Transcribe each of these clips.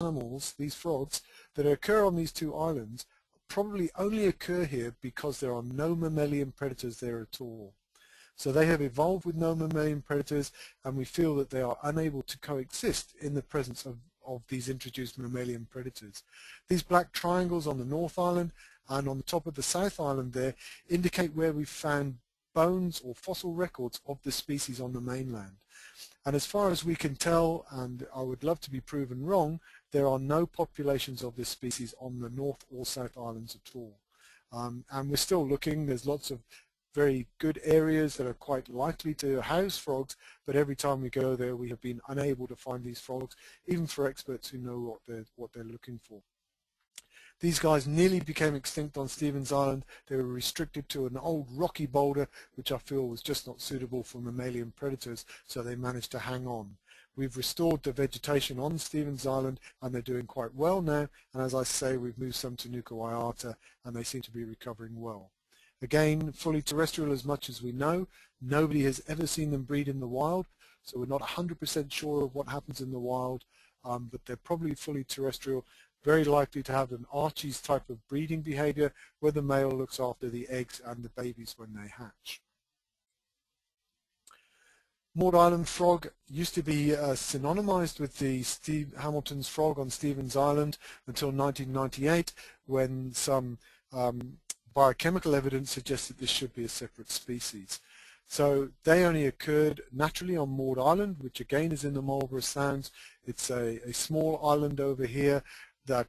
animals, these frogs, that occur on these two islands probably only occur here because there are no mammalian predators there at all. So they have evolved with no mammalian predators, and we feel that they are unable to coexist in the presence of these introduced mammalian predators. These black triangles on the North Island and on the top of the South Island there indicate where we've found bones or fossil records of the species on the mainland. And as far as we can tell, and I would love to be proven wrong, there are no populations of this species on the North or South Islands at all. And we're still looking. There's lots of very good areas that are quite likely to house frogs, but every time we go there we have been unable to find these frogs, even for experts who know what they're looking for. These guys nearly became extinct on Stevens Island. They were restricted to an old rocky boulder, which I feel was just not suitable for mammalian predators, so they managed to hang on. We've restored the vegetation on Stevens Island, and they're doing quite well now, and as I say, we've moved some to Nuka Waiata, and they seem to be recovering well. Again, fully terrestrial as much as we know. Nobody has ever seen them breed in the wild, so we're not 100% sure of what happens in the wild, but they're probably fully terrestrial, very likely to have an Archie's type of breeding behavior where the male looks after the eggs and the babies when they hatch. Maud Island frog used to be synonymized with the Steve Hamilton's frog on Stevens Island until 1998, when some biochemical evidence suggests that this should be a separate species. So they only occurred naturally on Maud Island, which again is in the Marlborough Sounds. It's a small island over here that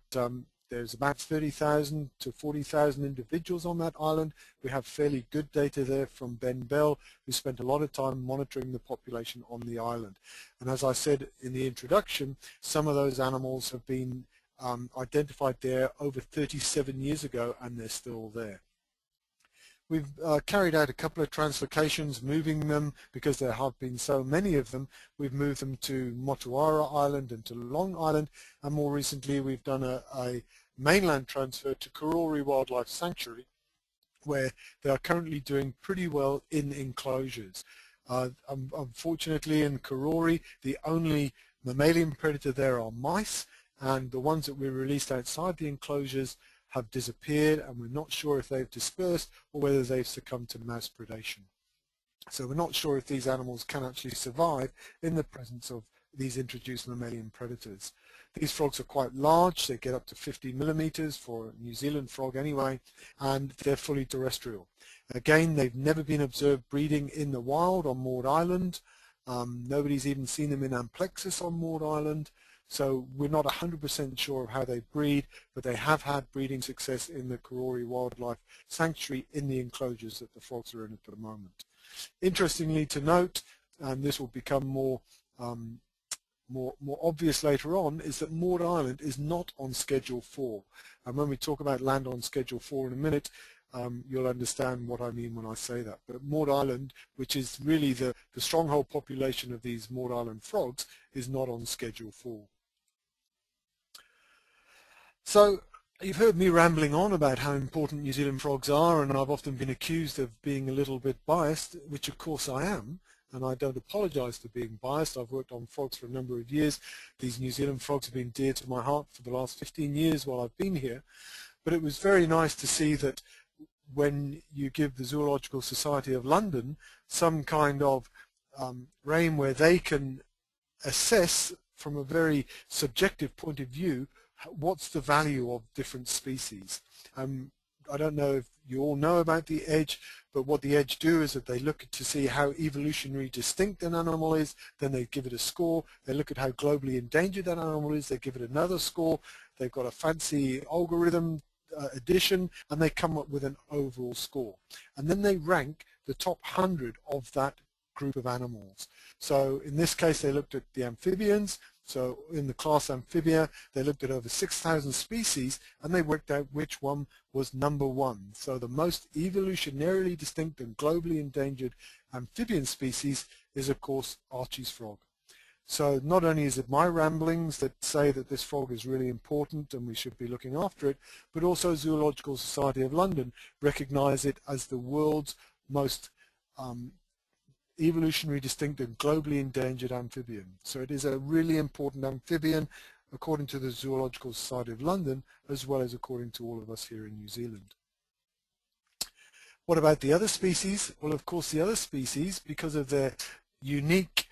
there's about 30,000 to 40,000 individuals on that island. We have fairly good data there from Ben Bell, who spent a lot of time monitoring the population on the island. And as I said in the introduction, some of those animals have been identified there over 37 years ago, and they're still there. We've carried out a couple of translocations, moving them because there have been so many of them. We've moved them to Motuara Island and to Long Island, and more recently we've done a mainland transfer to Karori Wildlife Sanctuary, where they are currently doing pretty well in enclosures. Unfortunately, in Karori, the only mammalian predator there are mice, and the ones that we released outside the enclosures have disappeared, and we're not sure if they've dispersed or whether they've succumbed to mouse predation. So we're not sure if these animals can actually survive in the presence of these introduced mammalian predators. These frogs are quite large. They get up to 50 millimeters for a New Zealand frog anyway, and they're fully terrestrial. Again, they've never been observed breeding in the wild on Maud Island. Nobody's even seen them in Amplexus on Maud Island. So we're not 100% sure of how they breed, but they have had breeding success in the Karori Wildlife Sanctuary in the enclosures that the frogs are in at the moment. Interestingly to note, and this will become more obvious later on, is that Maud Island is not on Schedule 4. And when we talk about land on Schedule 4 in a minute, you'll understand what I mean when I say that. But Maud Island, which is really the stronghold population of these Maud Island frogs, is not on Schedule 4. So you've heard me rambling on about how important New Zealand frogs are, and I've often been accused of being a little bit biased, which of course I am, and I don't apologize for being biased. I've worked on frogs for a number of years. These New Zealand frogs have been dear to my heart for the last 15 years while I've been here. But it was very nice to see that when you give the Zoological Society of London some kind of rein where they can assess from a very subjective point of view what's the value of different species. I don't know if you all know about the EDGE, but what the EDGE do is that they look to see how evolutionary distinct an animal is, then they give it a score. They look at how globally endangered that animal is, they give it another score. They've got a fancy algorithm addition, and they come up with an overall score. And then they rank the top 100 of that group of animals. So in this case, they looked at the amphibians. So in the class Amphibia, they looked at over 6,000 species, and they worked out which one was number 1. So the most evolutionarily distinct and globally endangered amphibian species is, of course, Archie's frog. So not only is it my ramblings that say that this frog is really important and we should be looking after it, but also Zoological Society of London recognize it as the world's most evolutionary distinct and globally endangered amphibian. So it is a really important amphibian, according to the Zoological Society of London, as well as according to all of us here in New Zealand. What about the other species? Well, of course, the other species, because of their unique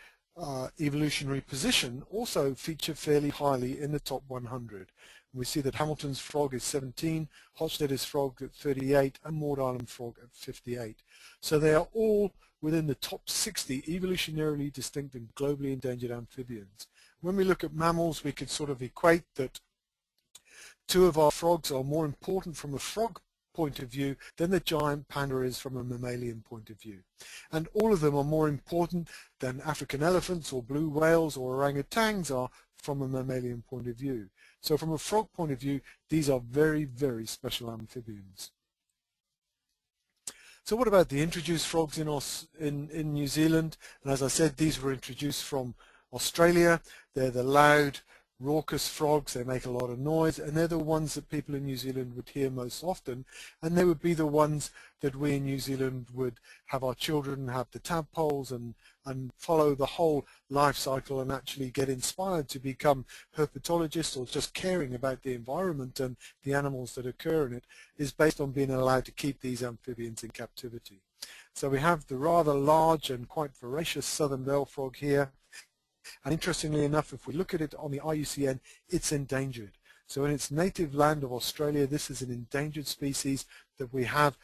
evolutionary position, also feature fairly highly in the top 100. We see that Hamilton's frog is 17, Hochdetter's frog at 38, and Maud Island frog at 58. So they are all within the top 60 evolutionarily distinct and globally endangered amphibians. When we look at mammals, we could sort of equate that 2 of our frogs are more important from a frog point of view than the giant panda is from a mammalian point of view. And all of them are more important than African elephants or blue whales or orangutans are from a mammalian point of view. So from a frog point of view, these are very, very special amphibians. So what about the introduced frogs in New Zealand? And as I said, these were introduced from Australia. They're the loud, raucous frogs. They make a lot of noise, and they're the ones that people in New Zealand would hear most often, and they would be the ones that we in New Zealand would have our children have the tadpoles and follow the whole life cycle and actually get inspired to become herpetologists or just caring about the environment and the animals that occur in it, is based on being allowed to keep these amphibians in captivity. So we have the rather large and quite voracious southern bell frog here. And interestingly enough, if we look at it on the IUCN, it's endangered. So in its native land of Australia, this is an endangered species that we have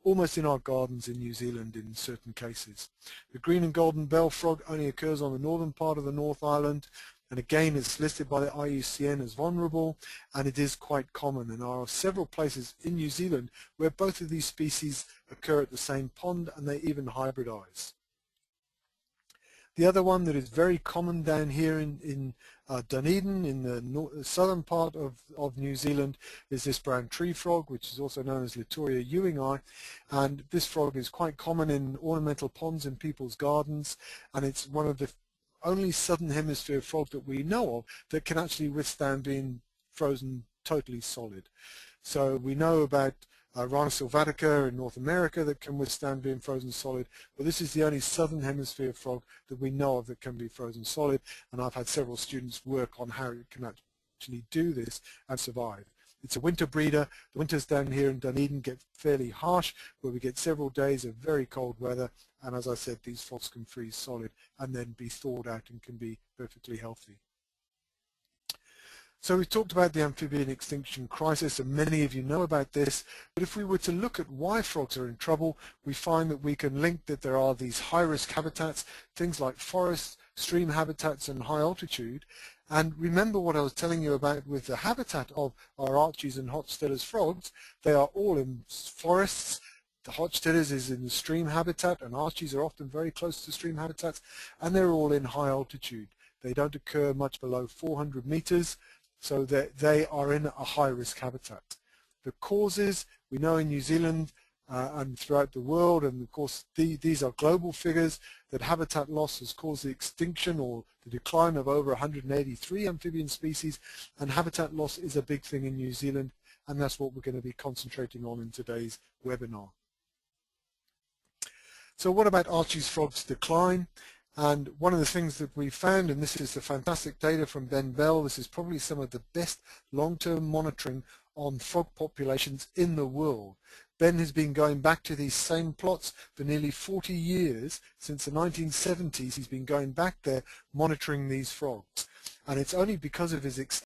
almost in our gardens in New Zealand in certain cases. The green and golden bell frog only occurs on the northern part of the North Island, and again it's listed by the IUCN as vulnerable, and it is quite common. And there are several places in New Zealand where both of these species occur at the same pond, and they even hybridize. The other one that is very common down here in Dunedin, in the southern part of New Zealand, is this brown tree frog, which is also known as Litoria ewingi. And this frog is quite common in ornamental ponds in people's gardens, and it's one of the only southern hemisphere frog that we know of that can actually withstand being frozen totally solid. So we know about Rana sylvatica in North America that can withstand being frozen solid, but this is the only southern hemisphere frog that we know of that can be frozen solid, and I've had several students work on how it can actually do this and survive. It's a winter breeder. The winters down here in Dunedin get fairly harsh, where we get several days of very cold weather, and as I said, these frogs can freeze solid and then be thawed out and can be perfectly healthy. So we've talked about the Amphibian Extinction Crisis, and many of you know about this, but if we were to look at why frogs are in trouble, we find that we can link that there are these high-risk habitats, things like forests, stream habitats, and high altitude. And remember what I was telling you about with the habitat of our Archies and Hochdetter's frogs. They are all in forests. The Hochdetter's is in the stream habitat, and Archies are often very close to stream habitats, and they're all in high altitude. They don't occur much below 400 meters. So that they are in a high-risk habitat. The causes, we know in New Zealand and throughout the world, and of course these are global figures, that habitat loss has caused the extinction or the decline of over 183 amphibian species, and habitat loss is a big thing in New Zealand, and that's what we're going to be concentrating on in today's webinar. So what about Archie's frog's decline? And one of the things that we found, and this is the fantastic data from Ben Bell, this is probably some of the best long-term monitoring on frog populations in the world. Ben has been going back to these same plots for nearly 40 years. Since the 1970s, he's been going back there monitoring these frogs. And it's only because of his